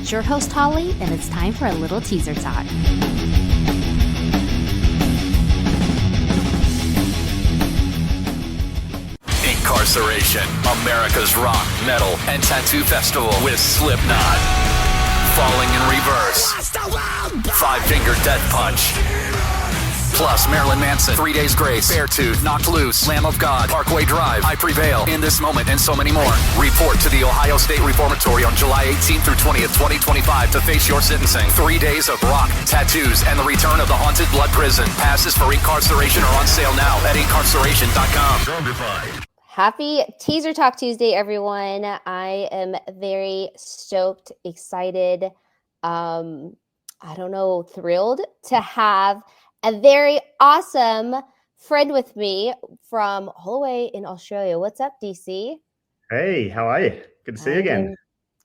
It's your host, Holly, and it's time for a little teaser talk. Incarceration, America's rock, metal, and tattoo festival with Slipknot. Falling in Reverse. Five Finger Death Punch. Plus Marilyn Manson, 3 Days Grace, Beartooth, Knocked Loose, Lamb of God, Parkway Drive, I Prevail, In This Moment, and so many more. Report to the Ohio State Reformatory on July 18th through 20th, 2025 to face your sentencing. 3 days of rock, tattoos, and the return of the Haunted Blood Prison. Passes for Incarceration are on sale now at incarceration.com. Happy Teaser Talk Tuesday, everyone. I am very stoked, excited, thrilled to have a very awesome friend with me from all the way in Australia. What's up, DC? Hey, how are you? Good to see you again.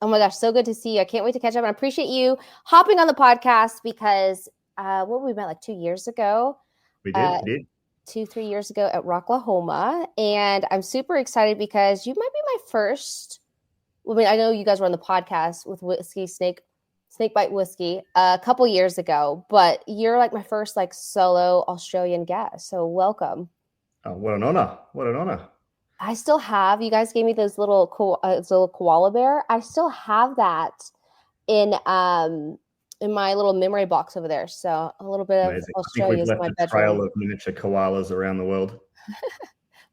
Oh my gosh, so good to see you. I can't wait to catch up. And I appreciate you hopping on the podcast because we met like 2 years ago. We did. 2-3 years ago at Rocklahoma. And I'm super excited because you might be my first. I know you guys were on the podcast with Whisky, Snakebite Whisky a couple years ago, but you're like my first like solo Australian guest. So welcome. Oh, what an honor. What an honor. I still have, you guys gave me this little koala bear. I still have that in my little memory box over there. So a little bit Amazing. of Australia is my bedroom. A trail of miniature koalas around the world.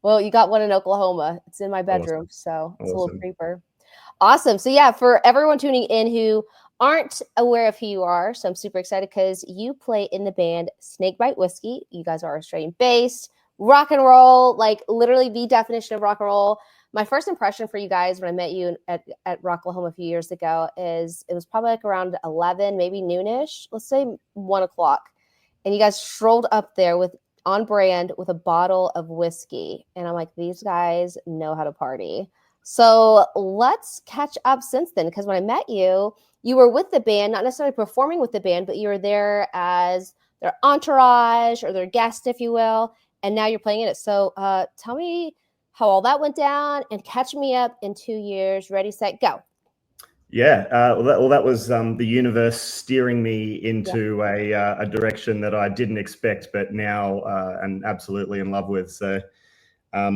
Well, you got one in Oklahoma. It's in my bedroom. Awesome. So it's a little creeper. Awesome. So yeah, for everyone tuning in who aren't aware of who you are, so I'm super excited because you play in the band Snakebite Whisky. You guys are Australian based, rock and roll, like literally the definition of rock and roll. My first impression for you guys when I met you at Rocklahoma a few years ago is it was probably like around 11, maybe noonish, let's say 1 o'clock. And you guys strolled up there on brand with a bottle of whiskey. And I'm like, these guys know how to party. So let's catch up since then, because when I met you, you were with the band, not necessarily performing with the band, but you were there as their entourage or their guest, if you will. And now you're playing in it. So tell me how all that went down and catch me up in 2 years. Ready, set, go. Yeah. That was the universe steering me into a direction that I didn't expect, but now I'm absolutely in love with. So, I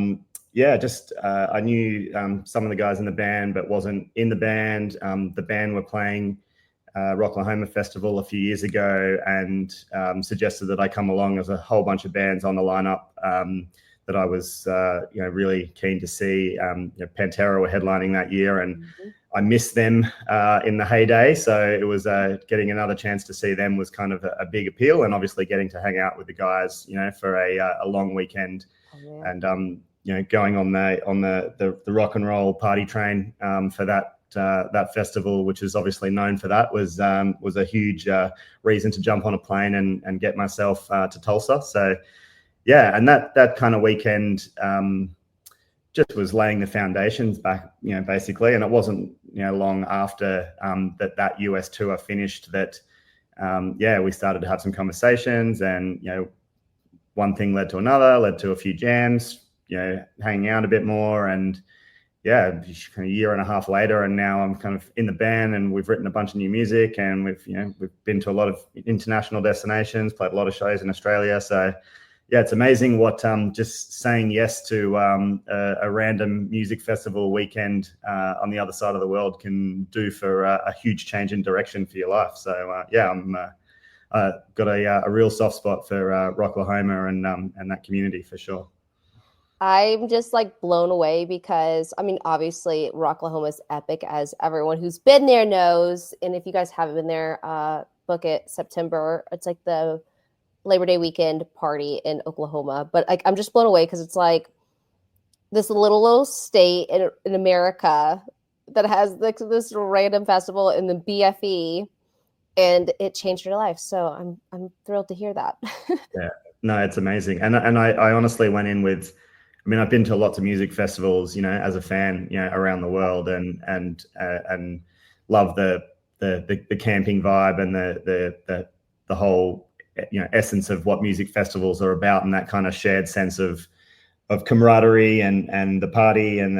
knew some of the guys in the band, but wasn't in the band. The band were playing Rocklahoma Festival a few years ago and suggested that I come along. As a whole bunch of bands on the lineup that I was really keen to see. Pantera were headlining that year, and I missed them in the heyday. So it was getting another chance to see them was kind of a big appeal, and obviously getting to hang out with the guys, for a long weekend. Oh, and going on the rock and roll party train for that festival, which is obviously known for that, was a huge reason to jump on a plane and get myself to Tulsa. So yeah, and that kind of weekend just was laying the foundations back, basically. And it wasn't long after that US tour finished that we started to have some conversations, and one thing led to another, led to a few jams, hanging out a bit more, and kind of a year and a half later, and now I'm kind of in the band, and we've written a bunch of new music, and we've been to a lot of international destinations, played a lot of shows in Australia. So yeah, it's amazing what just saying yes to a random music festival weekend on the other side of the world can do for a huge change in direction for your life. So I'm got a real soft spot for Rocklahoma and that community for sure. I'm just like blown away because, obviously Rocklahoma is epic, as everyone who's been there knows. And if you guys haven't been there, book it September. It's like the Labor Day weekend party in Oklahoma. But I'm just blown away because it's like this little state in America that has like this random festival in the BFE, and it changed your life. So I'm thrilled to hear that. Yeah, no, it's amazing. And I honestly went in with, I've been to lots of music festivals, as a fan, around the world, and love the camping vibe and the whole, essence of what music festivals are about, and that kind of shared sense of camaraderie and the party and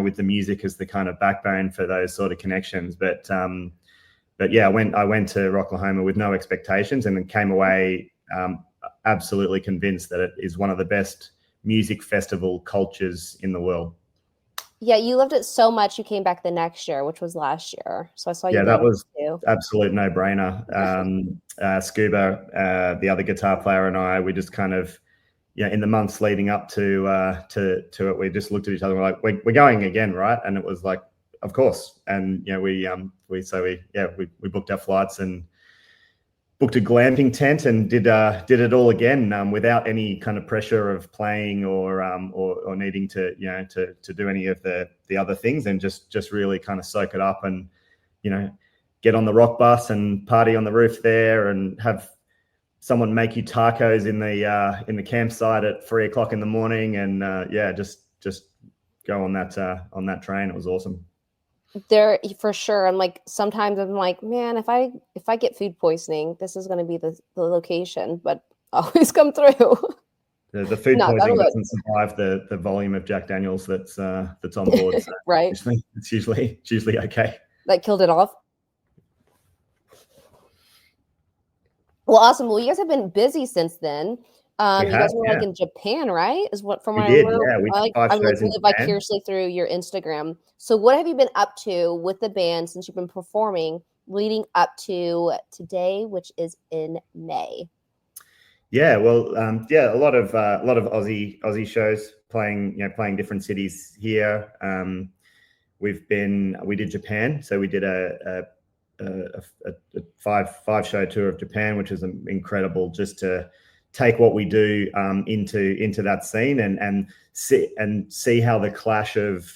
with the music as the kind of backbone for those sort of connections. But yeah, I went to Rocklahoma with no expectations and then came away absolutely convinced that it is one of the best music festival cultures in the world. Yeah, you loved it so much you came back the next year, which was last year. So I saw you. Yeah, that was too. Absolute no-brainer. Scuba, the other guitar player, and I, we just kind of, in the months leading up to it, we just looked at each other and we're like, we're going again, right? And it was like, of course. And we booked our flights and booked a glamping tent and did it all again without any kind of pressure of playing or needing to do any of the other things, and just really kind of soak it up and get on the rock bus and party on the roof there and have someone make you tacos in the campsite at 3 o'clock in the morning and just go on that train. It was awesome. There for sure. I'm like, sometimes I'm like, man, if I get food poisoning, this is going to be the location, but always come through. The food poisoning doesn't survive the volume of Jack Daniels that's on board. So right. It's usually okay. That killed it off. Well, awesome. Well, you guys have been busy since then. You guys were like in Japan, right? Is what from what I remember. Yeah, we did 5 shows in Japan. Vicariously through your Instagram. So, what have you been up to with the band since you've been performing, leading up to today, which is in May? Yeah, well, a lot of Aussie shows playing different cities here. We did Japan, so we did a 5 show tour of Japan, which was incredible, just to take what we do into that scene and see how the clash of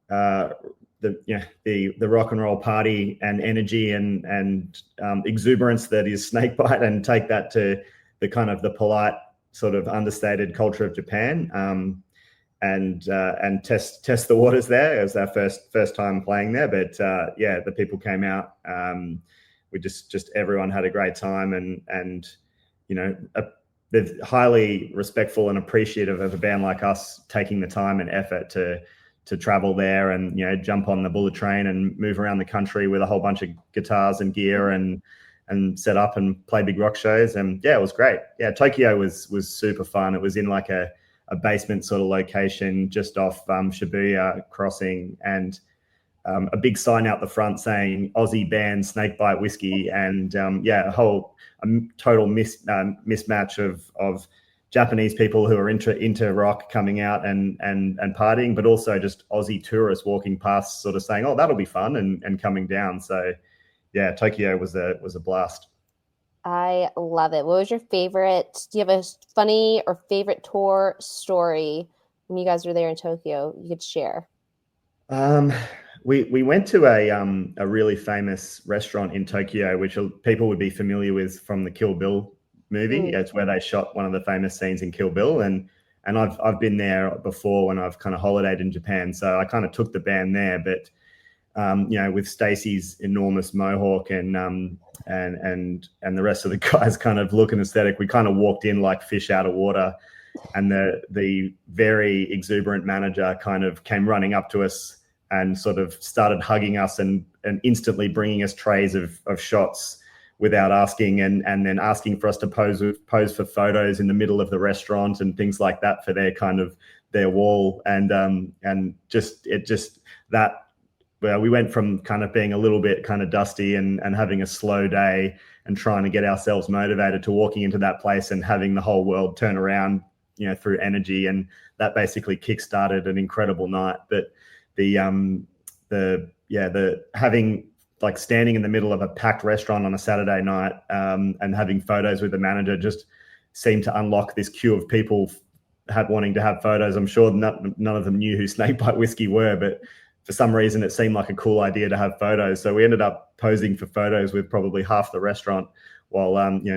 the rock and roll party and energy and exuberance that is Snakebite, and take that to the kind of the polite, sort of understated culture of Japan, and test the waters there. It was our first time playing there, but the people came out. We just everyone had a great time, and they're highly respectful and appreciative of a band like us taking the time and effort to travel there and jump on the bullet train and move around the country with a whole bunch of guitars and gear and set up and play big rock shows. And it was great. Tokyo was super fun. It was in like a basement sort of location just off Shibuya crossing, and a big sign out the front saying Aussie band Snakebite Whisky, and a whole total mismatch of Japanese people who are into rock coming out and partying, but also just Aussie tourists walking past sort of saying, oh, that'll be fun, and coming down. So Tokyo was a blast. I love it. What was your favorite? Do you have a funny or favorite tour story when you guys were there in Tokyo you could share? We went to a really famous restaurant in Tokyo, which people would be familiar with from the Kill Bill movie. It's where they shot one of the famous scenes in Kill Bill, and I've been there before when I've kind of holidayed in Japan, so I kind of took the band there. But with Stacey's enormous mohawk and the rest of the guys kind of look and aesthetic, we kind of walked in like fish out of water, and the very exuberant manager kind of came running up to us and sort of started hugging us and instantly bringing us trays of shots without asking, and then asking for us to pose for photos in the middle of the restaurant and things like that for their wall. We went from kind of being a little bit kind of dusty and having a slow day and trying to get ourselves motivated to walking into that place and having the whole world turn around, through energy. And that basically kickstarted an incredible night. But the having like standing in the middle of a packed restaurant on a Saturday night and having photos with the manager just seemed to unlock this queue of people wanting to have photos. I'm sure none of them knew who Snakebite Whisky were, but for some reason it seemed like a cool idea to have photos. So we ended up posing for photos with probably half the restaurant while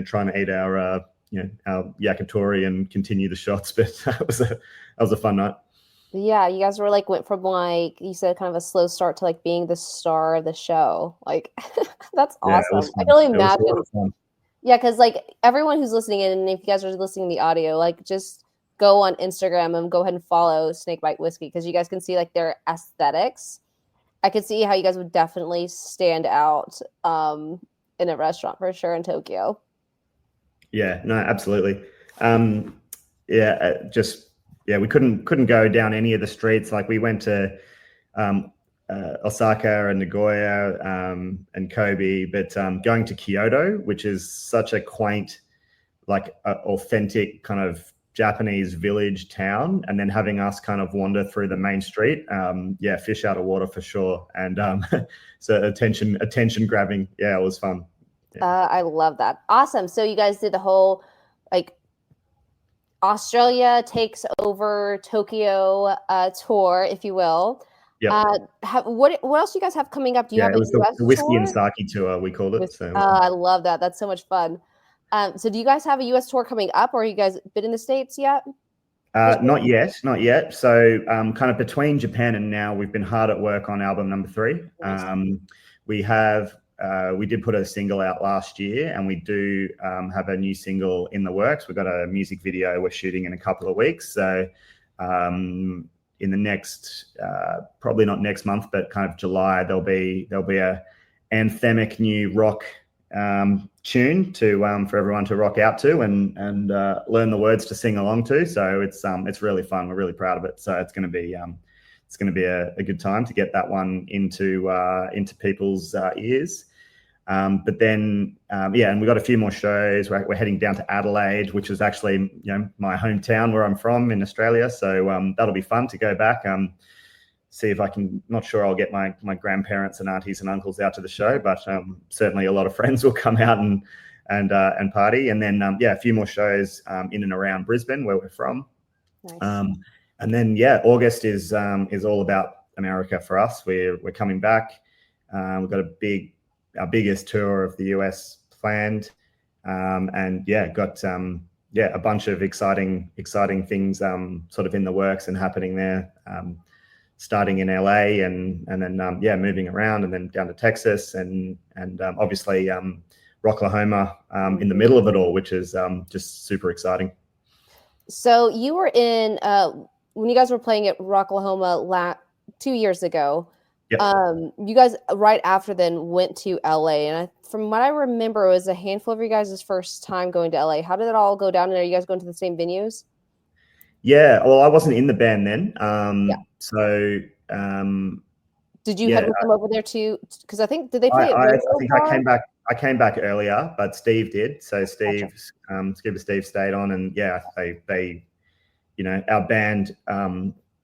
trying to eat our yakitori and continue the shots. But that was a fun night. Yeah, you guys went from you said kind of a slow start to being the star of the show. That's awesome. I can only imagine. Yeah, because everyone who's listening in, and if you guys are listening to the audio, just go on Instagram and go ahead and follow Snakebite Whiskey because you guys can see like their aesthetics. I could see how you guys would definitely stand out in a restaurant for sure in Tokyo. Yeah, no, absolutely. We couldn't go down any of the streets. Like we went to Osaka and Nagoya and Kobe, but going to Kyoto, which is such a quaint, like authentic kind of Japanese village town, and then having us kind of wander through the main street, fish out of water for sure. And so attention grabbing. Yeah, it was fun. Yeah. I love that. Awesome. So you guys did the whole like Australia takes over Tokyo tour, if you will. Yeah. What else do you guys have coming up? Do you have it was the Whiskey tour? and Sake tour, we called it. I love that. That's so much fun. So do you guys have a US tour coming up, or you guys been in the States yet? Not yet. So kind of between Japan and now, we've been hard at work on album number 3. Nice. We did put a single out last year, and we do have a new single in the works. We've got a music video we're shooting in a couple of weeks. So in the next, probably not next month, but kind of July, there'll be a anthemic new rock tune to for everyone to rock out to and learn the words to sing along to. So it's really fun. We're really proud of it. So it's going to be a good time to get that one into people's ears. But then and we got a few more shows. We're heading down to Adelaide, which is actually my hometown where I'm from in Australia. So that'll be fun to go back. See if I can. Not sure I'll get my grandparents and aunties and uncles out to the show, but certainly a lot of friends will come out and party. And then a few more shows in and around Brisbane where we're from. Nice. And then August is all about America for us. We're coming back. We've got our biggest tour of the US planned, and got a bunch of exciting things sort of in the works and happening there. Starting in LA and then moving around and then down to Texas and obviously Rocklahoma in the middle of it all, which is just super exciting. So you were in when you guys were playing at Rocklahoma 2 years ago. Yep. You guys right after then went to LA, and from what I remember, it was a handful of you guys' first time going to LA. How did it all go down? And are you guys going to the same venues? Yeah, well, I wasn't in the band then. So did you head with them over there too? Because I think did they play? I think I came back earlier, but Steve did. So Steve stayed on, and they our band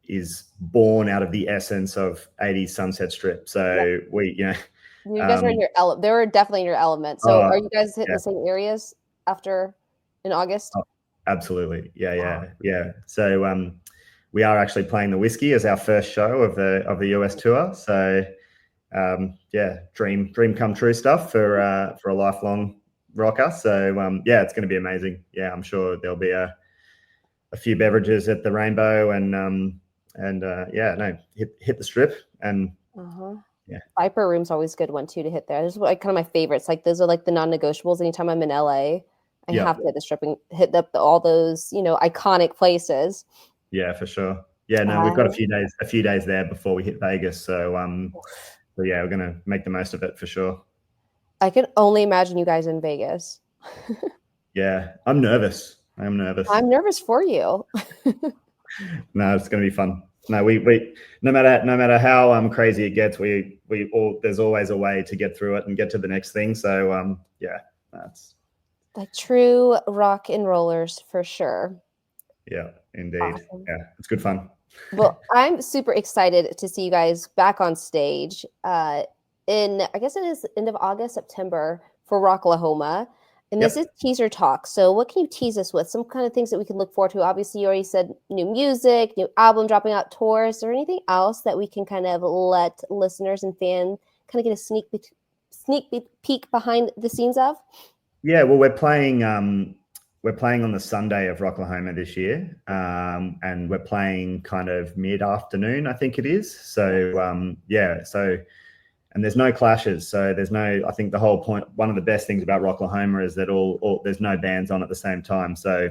is born out of the essence of 80s Sunset Strip. So you guys are in your element. They were definitely in your element. So are you guys hitting the same areas after in August? Oh, absolutely. Yeah. So we are actually playing the Whisky as our first show of the US tour. So dream come true stuff for a lifelong rocker. So it's going to be amazing. Yeah, I'm sure there'll be a few beverages at the Rainbow and hit the Strip and Viper Room's always a good one too to hit there. This is like kind of my favorites. Like those are like the non-negotiables. Anytime I'm in LA, I have to hit the Strip and hit all those iconic places. Yeah, for sure. Yeah, no, we've got a few days there before we hit Vegas. So we're gonna make the most of it for sure. I can only imagine you guys in Vegas. Yeah, I'm nervous. I'm nervous for you. No, it's gonna be fun. No, we no matter how crazy it gets, there's always a way to get through it and get to the next thing. So that's like true rock and rollers for sure. Yeah, indeed. Awesome. Yeah, it's good fun. Well, I'm super excited to see you guys back on stage in, I guess it is end of August, September for Rocklahoma. And this is teaser talk. So what can you tease us with? Some kind of things that we can look forward to. Obviously, you already said new music, new album dropping out, tours. Is there anything else that we can kind of let listeners and fans kind of get a sneak peek behind the scenes of? Yeah, well, we're playing on the Sunday of Rocklahoma this year, and we're playing kind of mid-afternoon, I think it is. So and there's no clashes. So I think the whole point, one of the best things about Rocklahoma is that all there's no bands on at the same time. So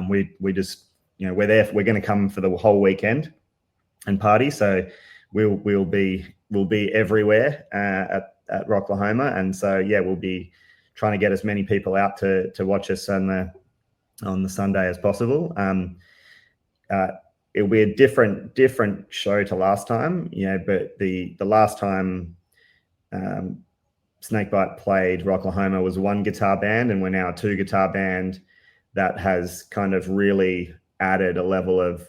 we just we're there. We're going to come for the whole weekend and party. So we'll be everywhere at Rocklahoma, and so we'll be trying to get as many people out to watch us on the Sunday as possible. It'll be a different show to last time, but the last time Snakebite played Rocklahoma was one guitar band, and we're now a 2-guitar band that has kind of really added a level of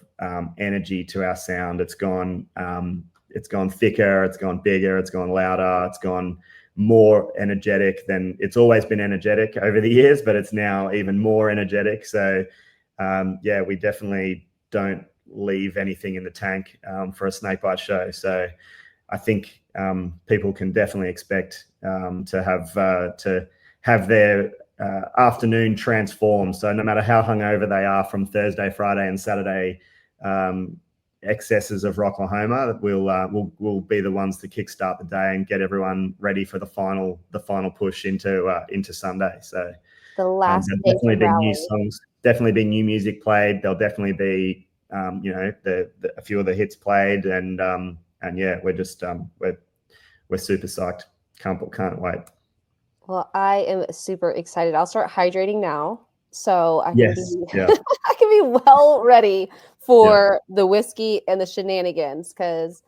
energy to our sound. It's gone thicker, it's gone bigger, it's gone louder, it's gone more energetic than it's always been energetic over the years, but it's now even more energetic. So we definitely don't leave anything in the tank for a Snakebite show. So I think people can definitely expect to have their afternoon transform. So no matter how hungover they are from Thursday, Friday, and Saturday excesses of Rocklahoma, we'll be the ones to kickstart the day and get everyone ready for the final push into Sunday. So the last there'll day definitely be rally. new songs, definitely be new music played. There'll definitely be a few of the hits played, and we're just we're super psyched. Can't wait. Well, I am super excited. I'll start hydrating now, so I can Yes, be I can be well ready for the whiskey and the shenanigans, because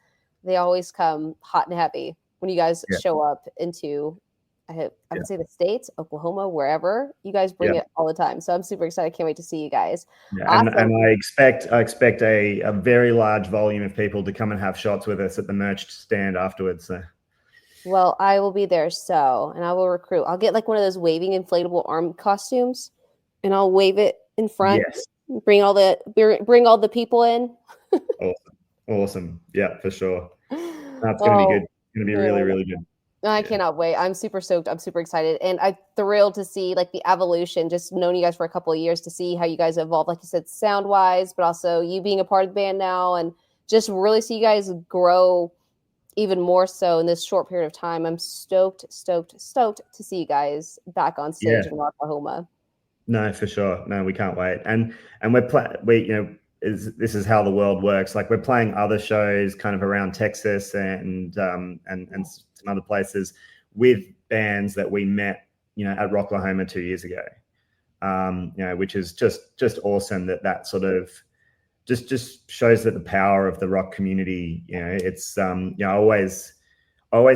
they always come hot and heavy when you guys show up into I would say the States, Oklahoma, wherever. You guys bring it all the time, so I'm super excited. I can't wait to see you guys. Yeah, Awesome. and I expect a very large volume of people to come and have shots with us at the merch stand afterwards. So. Well, I will be there, and I will recruit. I'll get like one of those waving inflatable arm costumes, and I'll wave it in front. Yes. Bring all the people in. Awesome. Yeah, for sure. That's going to be good. It's going to be really, really good. I cannot wait. I'm super stoked. I'm super excited. And I'm thrilled to see like the evolution, just knowing you guys for a couple of years, to see how you guys evolve, like you said, sound wise, but also you being a part of the band now, and just really see you guys grow even more so in this short period of time. I'm stoked to see you guys back on stage in Rocklahoma. No, for sure. No, we can't wait. And this is how the world works. Like, we're playing other shows kind of around Texas and some other places with bands that we met, at Rocklahoma 2 years ago. Which is just awesome that sort of just shows that the power of the rock community. It's I always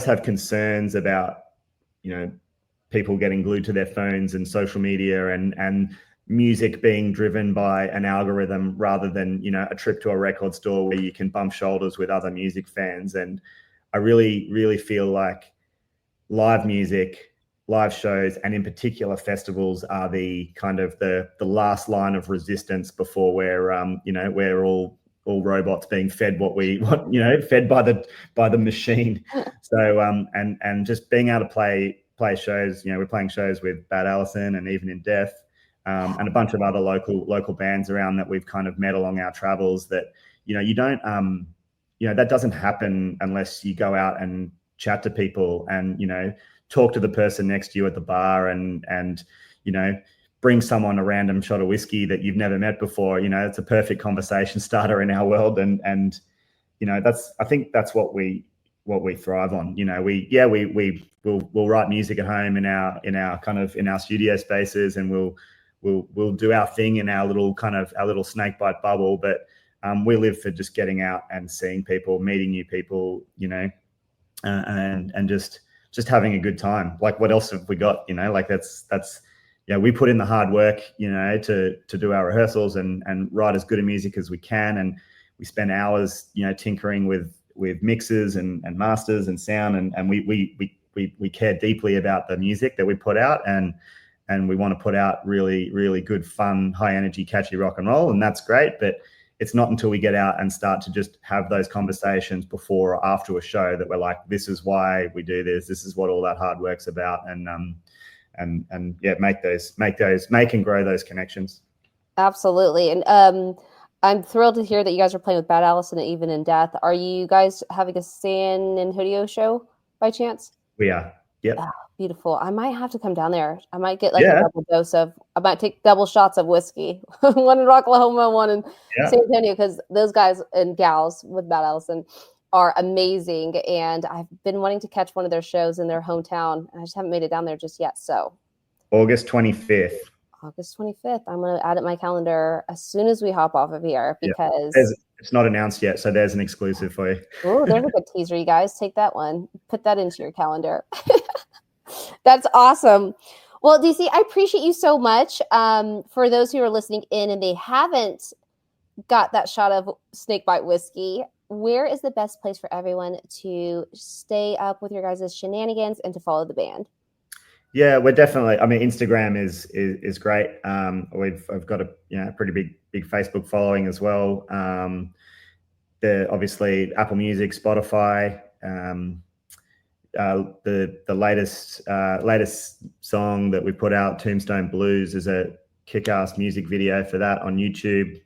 have concerns about people getting glued to their phones and social media and music being driven by an algorithm rather than a trip to a record store where you can bump shoulders with other music fans. And I really feel like live music, live shows, and in particular festivals are the kind of the last line of resistance before we're all robots being fed fed by the machine. So and just being able to play shows, we're playing shows with Bad Allison and Even in Death, and a bunch of other local bands around that we've kind of met along our travels, that you don't that doesn't happen unless you go out and chat to people and talk to the person next to you at the bar and bring someone a random shot of whiskey that you've never met before. It's a perfect conversation starter in our world, and I think that's what we thrive on. We'll write music at home in our studio spaces, and we'll do our thing in our little Snakebite bubble, but we live for just getting out and seeing people, meeting new people, and just having a good time. Like, what else have we got? Like that's we put in the hard work, to do our rehearsals and write as good a music as we can, and we spend hours, tinkering with mixes and masters and sound, and we care deeply about the music that we put out, and we want to put out really, really good, fun, high energy, catchy rock and roll, and that's great. But it's not until we get out and start to just have those conversations before or after a show that we're like, this is why we do this. This is what all that hard work's about. And make and grow those connections. Absolutely. And I'm thrilled to hear that you guys are playing with Bad Allison and Even in Death. Are you guys having a San Antonio show by chance? We are. Yep. Beautiful. I might have to come down there. I might get like a Yeah, double dose of. I might take double shots of whiskey, one in Rocklahoma, one in yeah. San Antonio, because those guys and gals with Bad Allison are amazing, and I've been wanting to catch one of their shows in their hometown, and I just haven't made it down there just yet. So August 25th. August 25th, I'm going to add it my calendar as soon as we hop off of here because It's not announced yet, so there's an exclusive for you. oh, there's a good teaser, you guys. Take that one. Put that into your calendar. That's awesome. Well, DC, I appreciate you so much. For those who are listening in and they haven't got that shot of snakebite whiskey, where is the best place for everyone to stay up with your guys' shenanigans and to follow the band? Yeah, we're definitely. I mean, Instagram is great. I've got a pretty big Facebook following as well. Obviously Apple Music, Spotify. The latest song that we put out, Tombstone Blues, is a kick-ass music video for that on YouTube.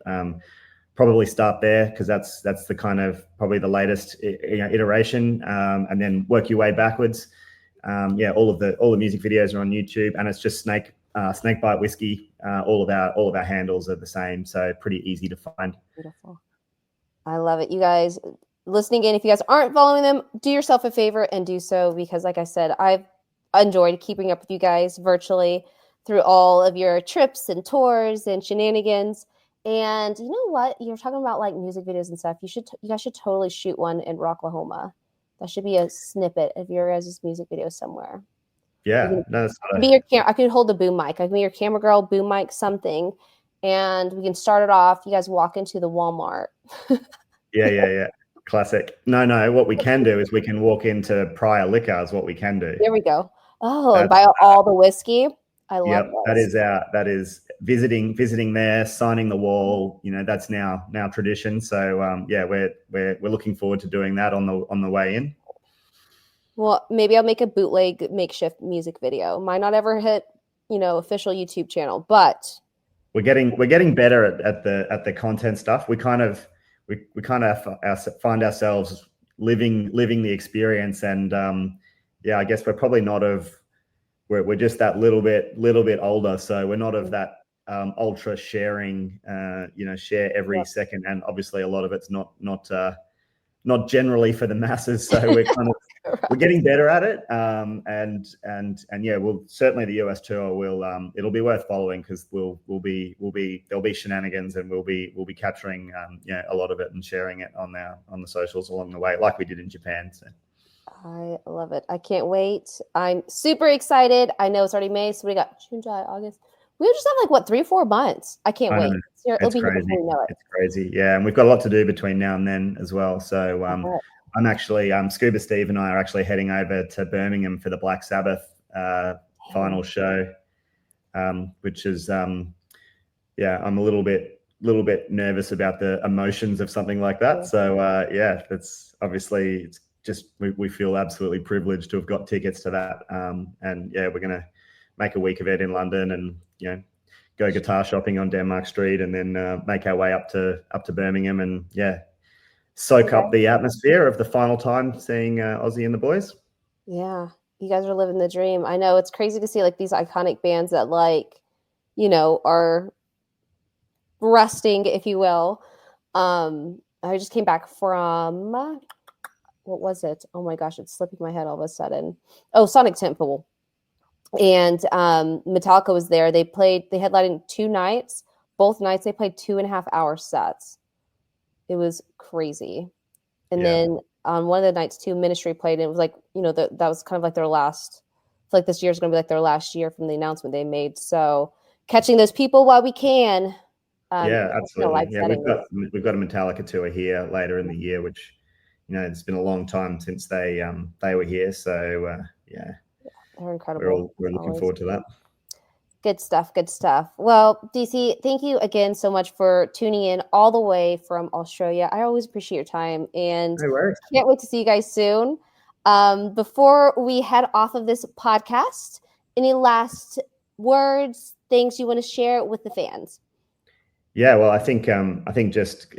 Probably start there because that's the kind of probably the latest iteration, and then work your way backwards. All of the music videos are on YouTube, and it's just Snakebite Whiskey. All of our handles are the same, so pretty easy to find. Beautiful. I love it. You guys listening in, if you guys aren't following them, do yourself a favor and do so, because like I said, I've enjoyed keeping up with you guys virtually through all of your trips and tours and shenanigans. And you know what? You're talking about like music videos and stuff. You guys should totally shoot one in Rocklahoma. That should be a snippet of your guys' music video somewhere. Yeah, I could hold the boom mic. I can be your camera girl, boom mic, something, and we can start it off. You guys walk into the Walmart. Yeah. Classic. No. What we can do is we can walk into Prior Liquor. Is what we can do. There we go. Oh, and buy all the whiskey. I love that is visiting there, signing the wall. That's now tradition. So we're looking forward to doing that on the way in. Well, maybe I'll make a bootleg makeshift music video. Might not ever hit official YouTube channel, but we're getting better at the content stuff. We kind of find ourselves living the experience, and I guess we're probably not we're just that little bit older, so we're not of that ultra sharing, share every second, and obviously a lot of it's not generally for the masses. So we're kind of we're getting better at it, we'll certainly the US tour will it'll be worth following because there'll be shenanigans, and we'll be capturing a lot of it and sharing it on the socials along the way, like we did in Japan. So. I love it. I can't wait. I'm super excited. I know it's already May, so we got June, July, August. We just have 3 or 4 months. I can't wait. It'll be crazy. Before we know it. It's crazy. Yeah, and we've got a lot to do between now and then as well. So I'm actually Scuba Steve and I are actually heading over to Birmingham for the Black Sabbath final show, which is I'm a little bit nervous about the emotions of something like that. So that's obviously it's just we feel absolutely privileged to have got tickets to that, and we're gonna make a week of it in London, and go guitar shopping on Denmark Street, and then make our way up to Birmingham, and soak up the atmosphere of the final time seeing Ozzy and the boys. Yeah, you guys are living the dream. I know it's crazy to see these iconic bands that are resting, if you will. I just came back from what was it? Oh my gosh, it's slipping my head all of a sudden. Oh, Sonic Temple. And Metallica was there. They headlined 2 nights. Both nights they played 2.5-hour sets. It was crazy. And then on one of the nights too, Ministry played, and it was that was kind of their last. I feel like this year's going to be their last year from the announcement they made. So catching those people while we can. Absolutely. Yeah, we've got a Metallica tour here later in the year, which it's been a long time since they were here. So they're incredible. We're looking forward to that. Good stuff. Well, DC, thank you again so much for tuning in all the way from Australia. I always appreciate your time, and no worries. Can't wait to see you guys soon. Before we head off of this podcast, any last words, things you want to share with the fans? Yeah, well, I think just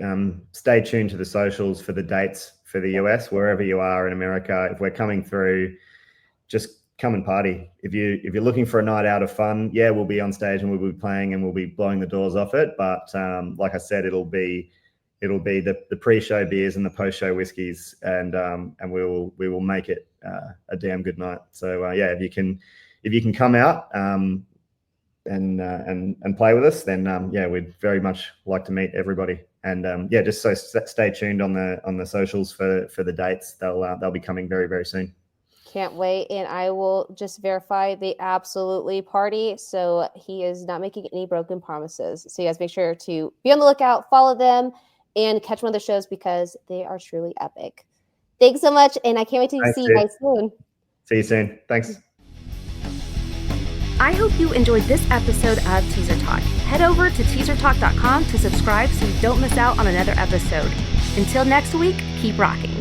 stay tuned to the socials for the dates for the US, wherever you are in America. If we're coming through, just come and party. If you're looking for a night out of fun, yeah, we'll be on stage and we'll be playing and we'll be blowing the doors off it. But like I said, it'll be the pre-show beers and the post-show whiskeys, and we will make it a damn good night. So yeah, if you can come out and play with us, then yeah, we'd very much like to meet everybody. And yeah, just so stay tuned on the socials for the dates. They'll be coming very, very soon. Can't wait. And I will just verify they absolutely party. So he is not making any broken promises. So you guys make sure to be on the lookout, follow them, and catch one of the shows because they are truly epic. Thanks so much. And I can't wait to see you guys soon. See you soon. Thanks. I hope you enjoyed this episode of Teaser Talk. Head over to teasertalk.com to subscribe so you don't miss out on another episode. Until next week, keep rocking.